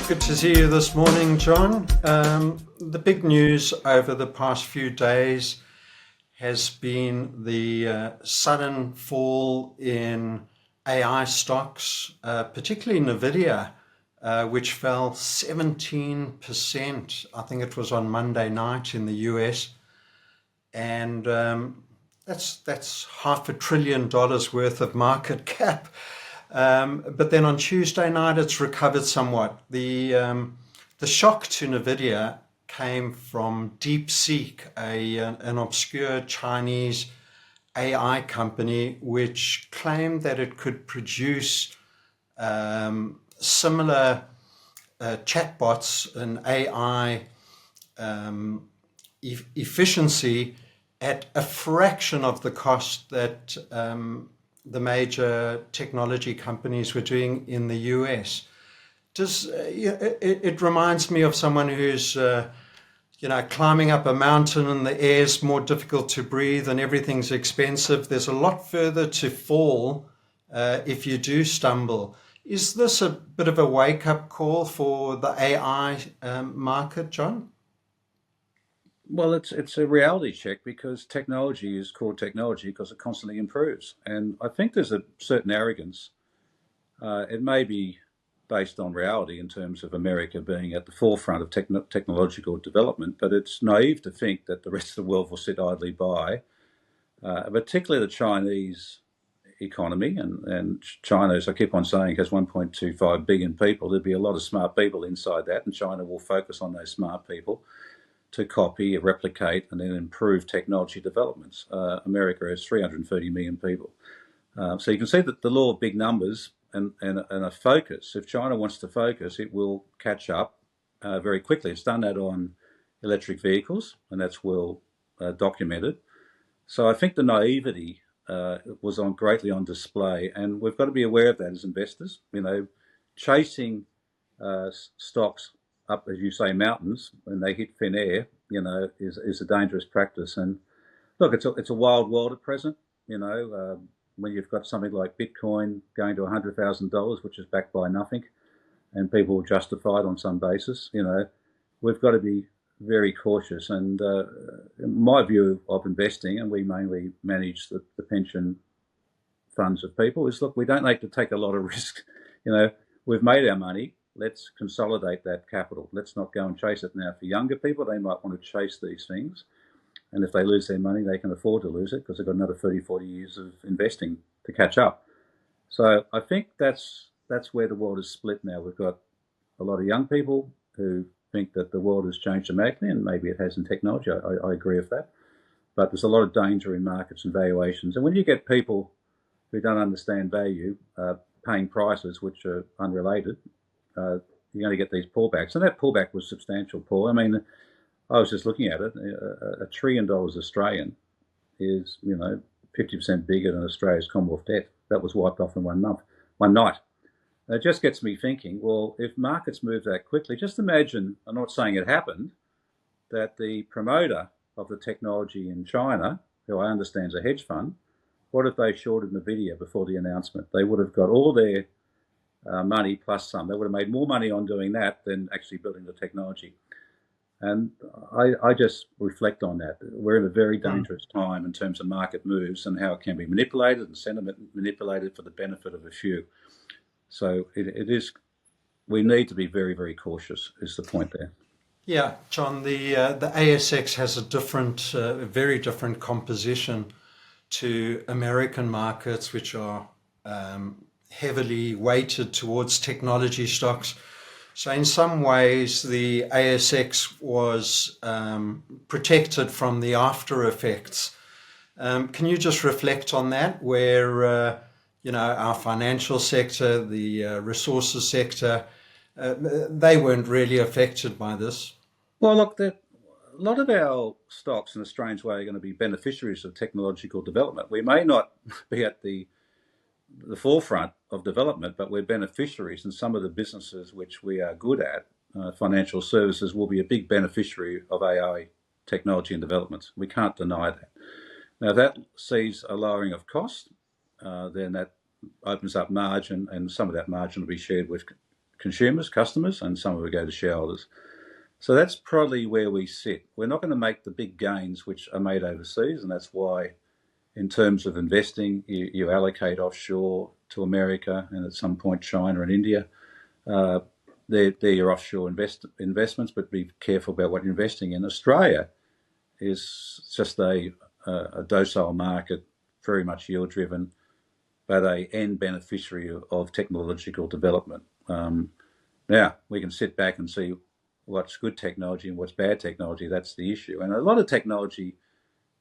Good to see you this morning, John. The big news over the past few days has been the sudden fall in AI stocks, particularly Nvidia, which fell 17%. I think it was on Monday night in the US, and that's $500 billion worth of market cap. But then on Tuesday night, it's recovered somewhat. The shock to Nvidia came from DeepSeek, an obscure Chinese AI company, which claimed that it could produce similar chatbots and AI efficiency at a fraction of the cost that the major technology companies were doing in the US. It reminds me of someone who's climbing up a mountain and the air's more difficult to breathe and everything's expensive. There's a lot further to fall if you do stumble. Is this a bit of a wake-up call for the AI market, John? Well, it's a reality check because technology is called technology because it constantly improves. And I think there's a certain arrogance. It may be based on reality in terms of America being at the forefront of technological development, but it's naive to think that the rest of the world will sit idly by, particularly the Chinese economy. And China, as I keep on saying, has 1.25 billion people. There'll be a lot of smart people inside that, and China will focus on those smart people to copy, replicate, and then improve technology developments. America has 330 million people. So you can see that the law of big numbers and a focus, if China wants to focus, it will catch up very quickly. It's done that on electric vehicles, and that's well documented. So I think the naivety was greatly on display, and we've got to be aware of that as investors. Chasing stocks up, as you say, mountains when they hit thin air, is a dangerous practice. And look, it's a wild world at present. When you've got something like Bitcoin going to $100,000, which is backed by nothing, and people justify it on some basis, we've got to be very cautious. And my view of investing, and we mainly manage the pension funds of people, is look, we don't need to take a lot of risk. We've made our money. Let's consolidate that capital. Let's not go and chase it. Now, for younger people, they might want to chase these things. And if they lose their money, they can afford to lose it because they've got another 30, 40 years of investing to catch up. So I think that's where the world is split now. We've got a lot of young people who think that the world has changed dramatically, and maybe it has in technology. I agree with that. But there's a lot of danger in markets and valuations. And when you get people who don't understand value paying prices which are unrelated, you're going to get these pullbacks. And that pullback was substantial, Paul. I mean, I was just looking at it. $1 trillion Australian is, 50% bigger than Australia's Commonwealth debt. That was wiped off in one night. And it just gets me thinking, well, if markets move that quickly, just imagine, I'm not saying it happened, that the promoter of the technology in China, who I understand is a hedge fund, what if they shorted Nvidia before the announcement? They would have got all their money plus some. They would have made more money on doing that than actually building the technology. And I just reflect on that. We're in a very dangerous time in terms of market moves and how it can be manipulated and sentiment manipulated for the benefit of a few. So it is. We need to be very, very cautious. Is the point there? Yeah, John. The ASX has a very different composition to American markets, which are heavily weighted towards technology stocks. So in some ways, the ASX was protected from the after effects. Can you just reflect on that, where our financial sector, the resources sector, they weren't really affected by this? Well, look, a lot of our stocks, in a strange way, are going to be beneficiaries of technological development. We may not be at the forefront of development, but we're beneficiaries, and some of the businesses which we are good at, financial services, will be a big beneficiary of AI technology and developments. We can't deny that. Now, if that sees a lowering of cost, then that opens up margin, and some of that margin will be shared with consumers, customers, and some of it go to shareholders. So that's probably where we sit. We're not going to make the big gains which are made overseas, and that's why, in terms of investing, you allocate offshore to America and at some point China and India. They're your offshore investments, but be careful about what you're investing in. Australia is just a docile market, very much yield driven, but a end beneficiary of technological development. Now we can sit back and see what's good technology and what's bad technology. That's the issue. And a lot of technology,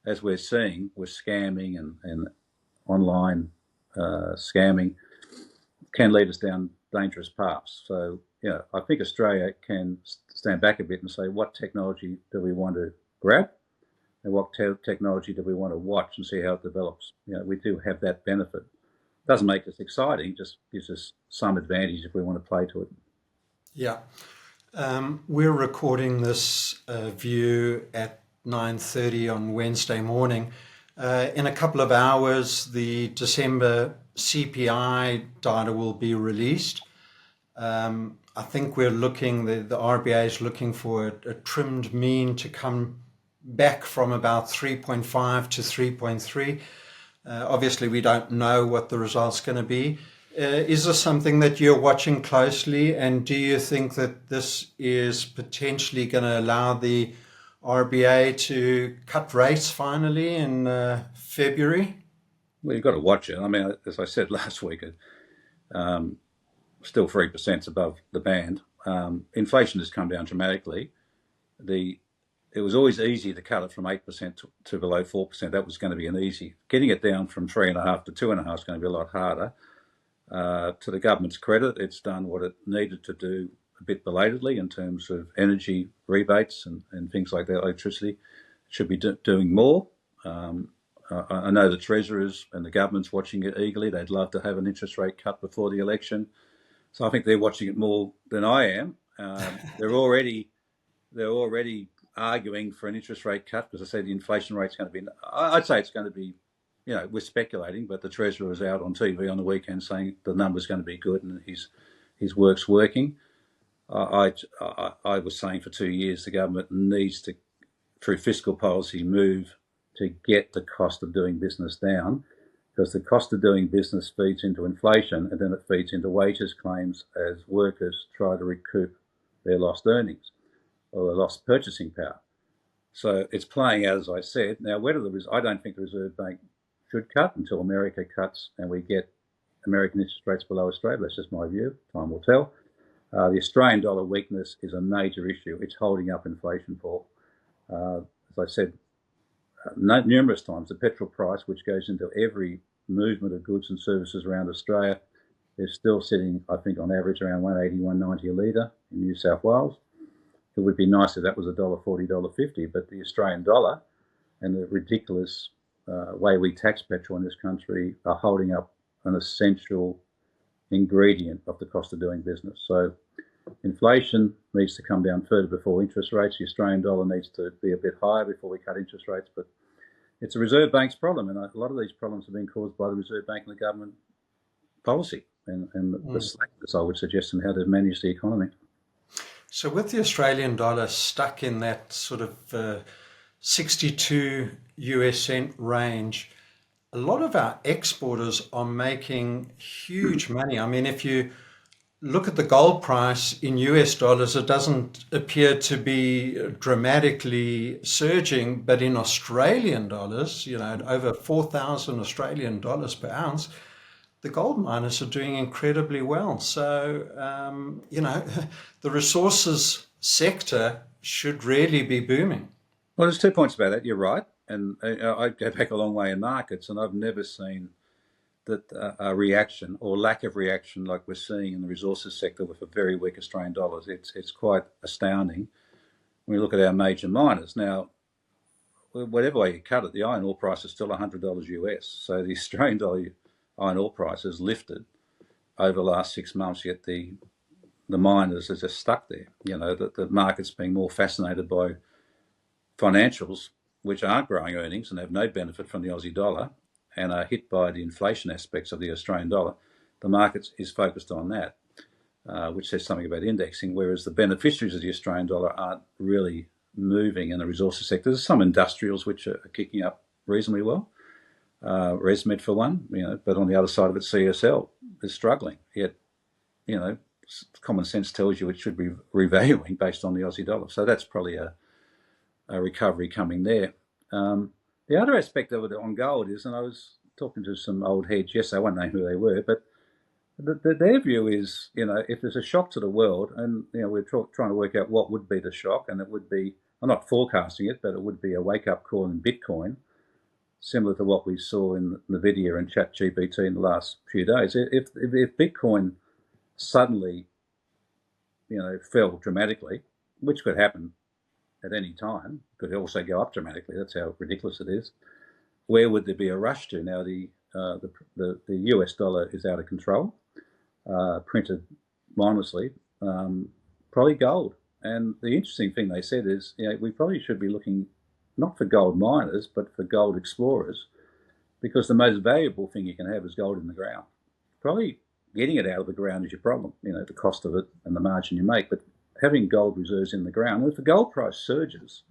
as we're seeing, with scamming and online scamming, can lead us down dangerous paths. So, I think Australia can stand back a bit and say, what technology do we want to grab, and what technology do we want to watch and see how it develops? We do have that benefit. It doesn't make us exciting, just gives us some advantage if we want to play to it. Yeah. We're recording this view at 9:30 on Wednesday morning. In a couple of hours, the December CPI data will be released. I think we're looking, the RBA is looking for a trimmed mean to come back from about 3.5 to 3.3. Obviously, we don't know what the result's going to be. Is this something that you're watching closely? And do you think that this is potentially going to allow the RBA to cut rates finally in February? Well, you've got to watch it. I mean, as I said last week, still 3% above the band. Inflation has come down dramatically. It was always easy to cut it from 8% to below 4%. That was going to be an easy. Getting it down from 3.5 to 2.5 is going to be a lot harder. To the government's credit, it's done what it needed to do a bit belatedly in terms of energy rebates and things like that, electricity. It should be doing more. I know the Treasurers and the government's watching it eagerly. They'd love to have an interest rate cut before the election. So I think they're watching it more than I am. They're already arguing for an interest rate cut because I say the inflation rate's going to be. I'd say it's going to be. We're speculating, but the Treasurer was out on TV on the weekend saying the number's going to be good and his work's working. I was saying for 2 years the government needs to, through fiscal policy, move to get the cost of doing business down, because the cost of doing business feeds into inflation and then it feeds into wages claims as workers try to recoup their lost earnings or their lost purchasing power. So it's playing out, as I said. Now, I don't think the Reserve Bank should cut until America cuts and we get American interest rates below Australia. That's just my view. Time will tell. The Australian dollar weakness is a major issue. It's holding up inflation, Paul. As I said numerous times, the petrol price, which goes into every movement of goods and services around Australia, is still sitting, I think, on average around $1.80, $1.90 a litre in New South Wales. It would be nice if that was $1.40, $1.50, but the Australian dollar and the ridiculous way we tax petrol in this country are holding up an essential ingredient of the cost of doing business. So inflation needs to come down further before interest rates. The Australian dollar needs to be a bit higher before we cut interest rates, but it's a Reserve Bank's problem, and a lot of these problems have been caused by the Reserve Bank and the government policy and the slackness, I would suggest, in how they've managed the economy. So with the Australian dollar stuck in that sort of 62 US cent range, a lot of our exporters are making huge money. I mean, if you look at the gold price in US dollars, it doesn't appear to be dramatically surging, but in Australian dollars, at over 4,000 Australian dollars per ounce, the gold miners are doing incredibly well. So, the resources sector should really be booming. Well, there's 2 points about that. You're right. And I go back a long way in markets, and I've never seen that a reaction or lack of reaction like we're seeing in the resources sector with a very weak Australian dollar. It's quite astounding when we look at our major miners. Now, whatever way you cut it, the iron ore price is still $100 US. So the Australian dollar iron ore price has lifted over the last 6 months, yet the miners are just stuck there. The market's being more fascinated by financials, which aren't growing earnings and have no benefit from the Aussie dollar and are hit by the inflation aspects of the Australian dollar. The market is focused on that. which says something about indexing, whereas the beneficiaries of the Australian dollar aren't really moving in the resources sector. There's some industrials which are kicking up reasonably well, ResMed for one, but on the other side of it, CSL is struggling. Yet, common sense tells you it should be revaluing based on the Aussie dollar. So that's probably a recovery coming there. The other aspect of it on gold is, and I was talking to some old heads yesterday, I won't name who they were, but their view is, if there's a shock to the world, and we're trying to work out what would be the shock, and it would be, I'm not forecasting it, but it would be a wake-up call in Bitcoin, similar to what we saw in NVIDIA and ChatGPT in the last few days. If Bitcoin suddenly, fell dramatically, which could happen at any time, could also go up dramatically. That's how ridiculous it is. Where would there be a rush to? Now the US dollar is out of control, printed mindlessly, probably gold. And the interesting thing they said is, we probably should be looking not for gold miners, but for gold explorers, because the most valuable thing you can have is gold in the ground. Probably getting it out of the ground is your problem, the cost of it and the margin you make, but having gold reserves in the ground, and if the gold price surges,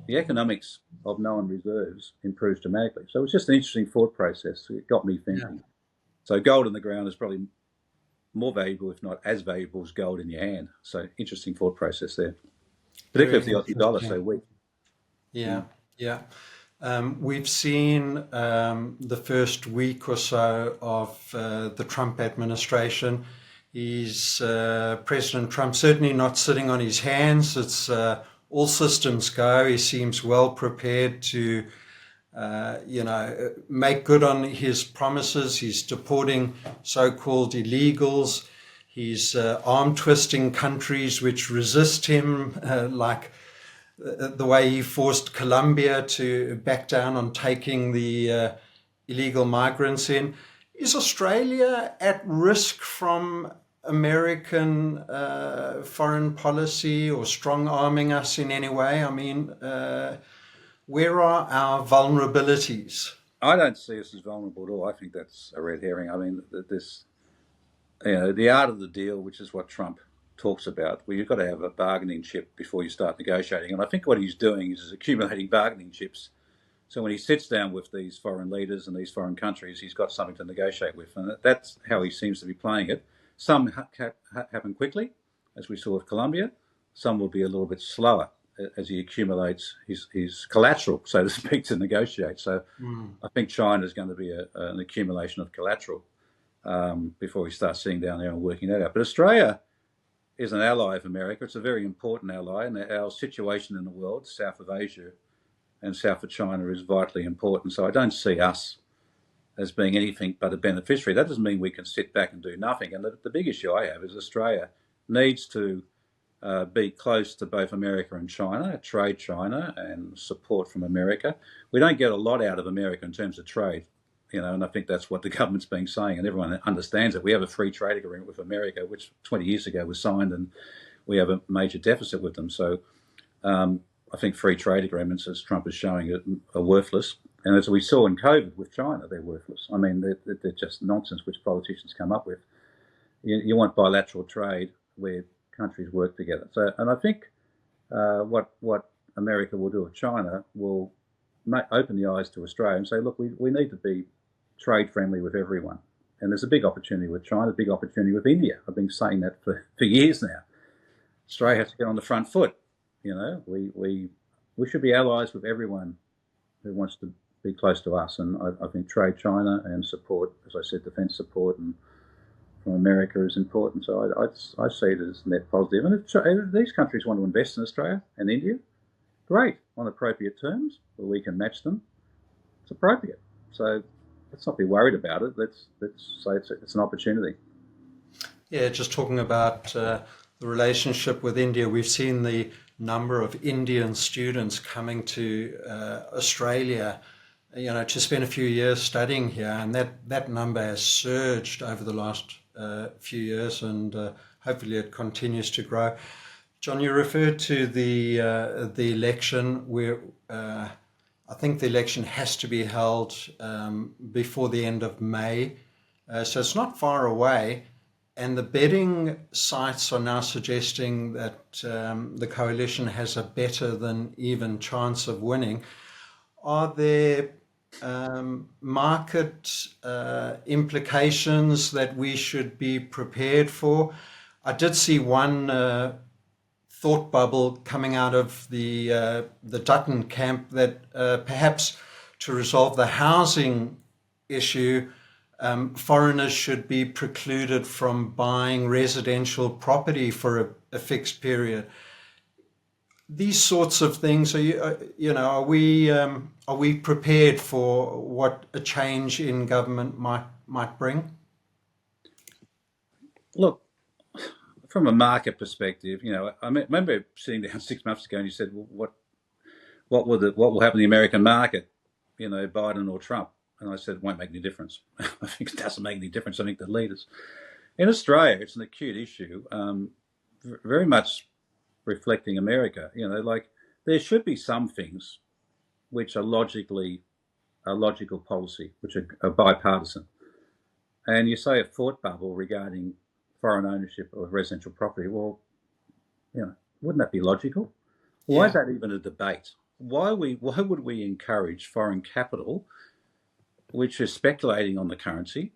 the economics of known reserves improves dramatically. So it's just an interesting thought process. It got me thinking. Yeah. So gold in the ground is probably more valuable, if not as valuable as gold in your hand. So interesting thought process there, particularly if the Aussie dollar so weak. Yeah. We've seen the first week or so of the Trump administration. President Trump certainly not sitting on his hands. It's all systems go. He seems well prepared to, make good on his promises. He's deporting so-called illegals. He's arm twisting countries which resist him, like the way he forced Colombia to back down on taking the illegal migrants in. Is Australia at risk from American foreign policy or strong arming us in any way? I mean, where are our vulnerabilities? I don't see us as vulnerable at all. I think that's a red herring. I mean, the art of the deal, which is what Trump talks about, where you've got to have a bargaining chip before you start negotiating. And I think what he's doing is accumulating bargaining chips. So when he sits down with these foreign leaders and these foreign countries, he's got something to negotiate with. And that's how he seems to be playing it. Some happen quickly, as we saw with Colombia. Some will be a little bit slower as he accumulates his collateral, so to speak, to negotiate. So I think China is going to be an accumulation of collateral before we start sitting down there and working that out. But Australia is an ally of America. It's a very important ally, and our situation in the world, south of Asia and south of China, is vitally important. So I don't see us as being anything but a beneficiary. That doesn't mean we can sit back and do nothing. And the big issue I have is Australia needs to be close to both America and China, trade China and support from America. We don't get a lot out of America in terms of trade, and I think that's what the government's been saying, and everyone understands it. We have a free trade agreement with America, which 20 years ago was signed, and we have a major deficit with them. So I think free trade agreements, as Trump is showing, are worthless. And as we saw in COVID with China, they're worthless. I mean, they're just nonsense which politicians come up with. You want bilateral trade where countries work together. So, and I think what America will do with China will open the eyes to Australia and say, look, we need to be trade friendly with everyone. And there's a big opportunity with China, a big opportunity with India. I've been saying that for years now. Australia has to get on the front foot. We should be allies with everyone who wants to be close to us. And I think trade China and support, as I said, defence support and from America is important. So I see it as net positive. And if these countries want to invest in Australia and India, great, on appropriate terms where we can match them. It's appropriate. So let's not be worried about it. Let's say it's an opportunity. Yeah, just talking about the relationship with India, we've seen the number of Indian students coming to Australia, to spend a few years studying here, and that number has surged over the last few years, and hopefully it continues to grow. John, you referred to the election, where I think the election has to be held before the end of May, so it's not far away. And the betting sites are now suggesting that the coalition has a better than even chance of winning. Are there market implications that we should be prepared for? I did see one thought bubble coming out of the Dutton camp that perhaps to resolve the housing issue, foreigners should be precluded from buying residential property for a fixed period. These sorts of things, are we prepared for what a change in government might bring? Look, from a market perspective, I remember sitting down 6 months ago and you said, well, what will happen to the American market, Biden or Trump? And I said, it won't make any difference. I think it doesn't make any difference. I think the leaders. In Australia, it's an acute issue, very much reflecting America. Like there should be some things which are a logical policy, which are bipartisan. And you say a thought bubble regarding foreign ownership of residential property. Well, wouldn't that be logical? Why is Yeah, that even a debate? Why would we encourage foreign capital, which is speculating on the currency,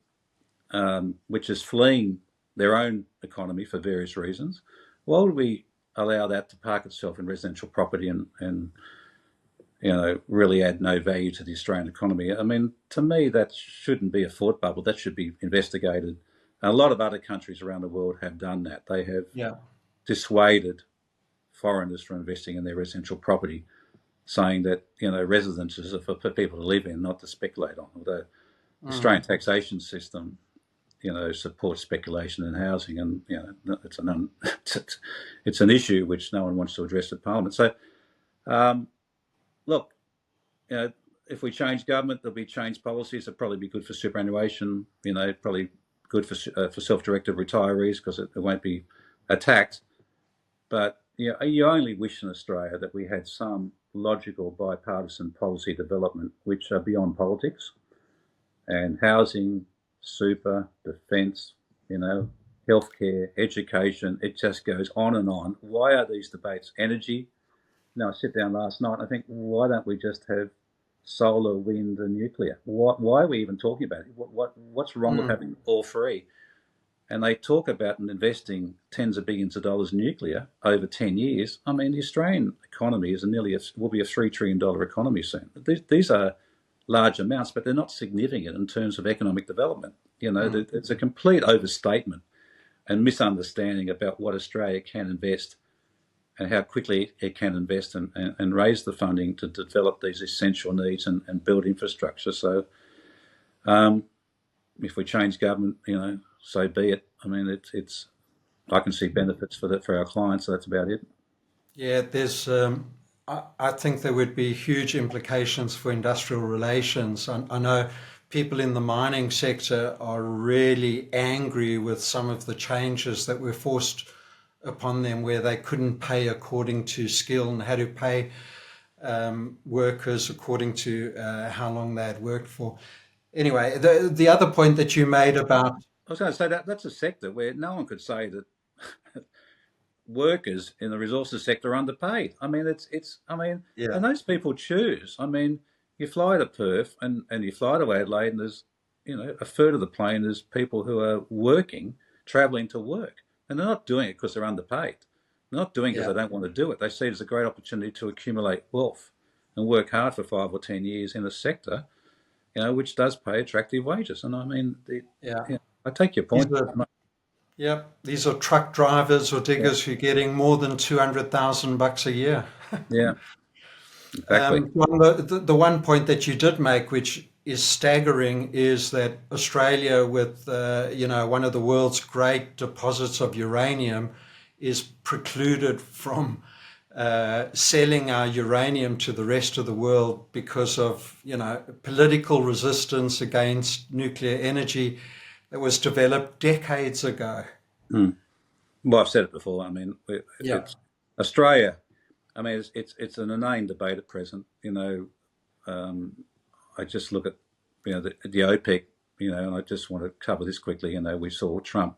which is fleeing their own economy for various reasons? Why would we allow that to park itself in residential property and really add no value to the Australian economy? I mean, to me, that shouldn't be a thought bubble. That should be investigated. A lot of other countries around the world have done that. They have yeah. dissuaded foreigners from investing in their residential property, saying that residences are for people to live in, not to speculate on. Although the Australian taxation system, supports speculation in housing, and it's an issue which no one wants to address at Parliament. So, look, if we change government, there'll be changed policies. It'll probably be good for superannuation. Probably good for self-directed retirees because it won't be attacked. But you only wish in Australia that we had some logical bipartisan policy development which are beyond politics, and housing, super, defence, healthcare, education. It just goes on and on. Why are these debates? Energy. I sit down last night and I think, why don't we just have solar, wind, and nuclear? Why are we even talking about it? What's wrong with having all three? And they talk about investing tens of billions of dollars in nuclear over 10 years. I mean, the Australian economy will be a $3 trillion economy soon. These are large amounts, but they're not significant in terms of economic development. It's a complete overstatement and misunderstanding about what Australia can invest and how quickly it can invest and raise the funding to develop these essential needs and build infrastructure. So if we change government, so be it. I mean, I can see benefits for our clients. So that's about it. Yeah, I think there would be huge implications for industrial relations. I know people in the mining sector are really angry with some of the changes that were forced upon them, where they couldn't pay according to skill and had to pay workers according to how long they had worked for. Anyway, the other point that you made about I was going to say that's a sector where no one could say that workers in the resources sector are underpaid. I mean, yeah, and those people choose. I mean, you fly to Perth and you fly to Adelaide, and there's a third of the plane is people who are working, travelling to work, and they're not doing it because they're underpaid. They're not doing it because yeah. they don't want to do it. They see it as a great opportunity to accumulate wealth and work hard for 5 or 10 years in a sector, which does pay attractive wages. And I mean, Yeah. I take your These point. are, yep, these are truck drivers or Yeah, diggers who are getting more than $200,000 a year. yeah, exactly. John, the one point that you did make, which is staggering, is that Australia, with one of the world's great deposits of uranium, is precluded from selling our uranium to the rest of the world because of political resistance against nuclear energy that was developed decades ago. Mm. Well, I've said it before. I mean, Yeah. it's Australia. I mean, it's an inane debate at present. I just look at the OPEC. And I just want to cover this quickly. We saw Trump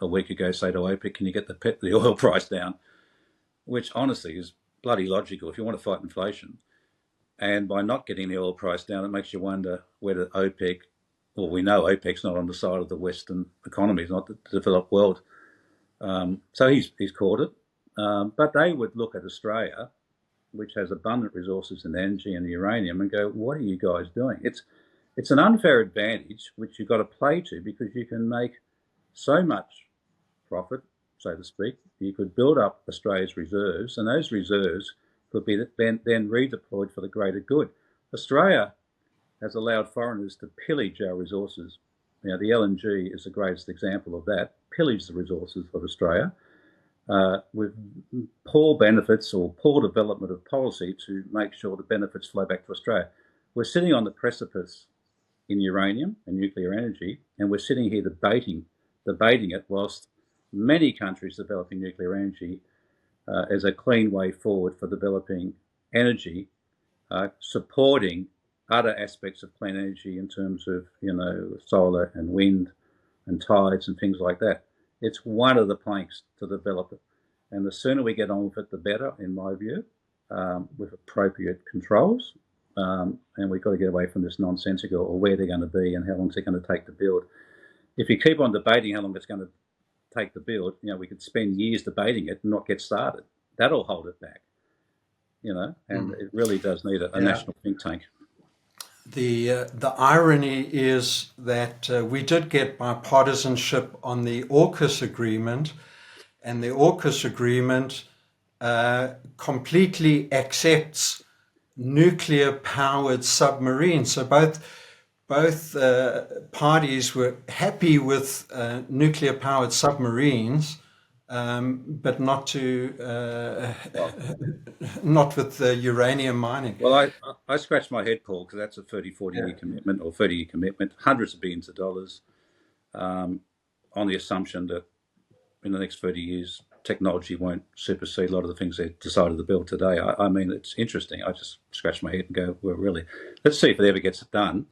a week ago say to OPEC, can you get the oil price down? Which honestly is bloody logical if you want to fight inflation. And by not getting the oil price down, it makes you wonder whether OPEC, well, we know OPEC's not on the side of the Western economies, not the developed world. So he's caught it. But they would look at Australia, which has abundant resources in energy and uranium, and go, what are you guys doing? It's an unfair advantage which you've got to play to, because you can make so much profit, so to speak. You could build up Australia's reserves, and those reserves could be then redeployed for the greater good. Australia has allowed foreigners to pillage our resources. Now, the LNG is the greatest example of that, pillage the resources of Australia with poor benefits or poor development of policy to make sure the benefits flow back to Australia. We're sitting on the precipice in uranium and nuclear energy, and we're sitting here debating it, whilst many countries developing nuclear energy as a clean way forward for developing energy, supporting other aspects of clean energy in terms of, solar and wind and tides and things like that. It's one of the planks to develop it. And the sooner we get on with it, the better, in my view, with appropriate controls. And we've got to get away from this nonsensical or where they're going to be and how long it's going to take to build. If you keep on debating how long it's going to take to build, we could spend years debating it and not get started. That'll hold it back, and it really does need a national think tank. The irony is that we did get bipartisanship on the AUKUS agreement, and the AUKUS agreement completely accepts nuclear-powered submarines. So both parties were happy with nuclear-powered submarines, but not with the uranium mining. Well, I scratched my head, Paul, because that's a 30, 40-year commitment or 30-year commitment, hundreds of billions of dollars, on the assumption that in the next 30 years, technology won't supersede a lot of the things they decided to build today. I mean, it's interesting. I just scratch my head and go, well, really, let's see if it ever gets it done.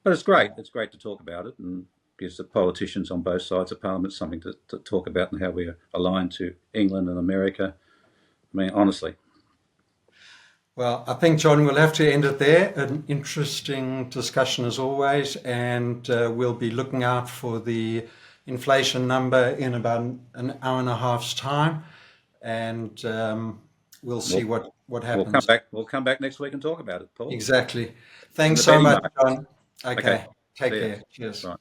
But it's great. It's great to talk about it, and gives the politicians on both sides of Parliament something to talk about, and how we're aligned to England and America. I mean, honestly. Well, I think, John, we'll have to end it there. An interesting discussion as always, and we'll be looking out for the inflation number in about an hour and a half's time, and we'll see what happens. We'll come back next week and talk about it, Paul. Exactly. Thanks so much, John. Okay. Take care. Cheers. Right.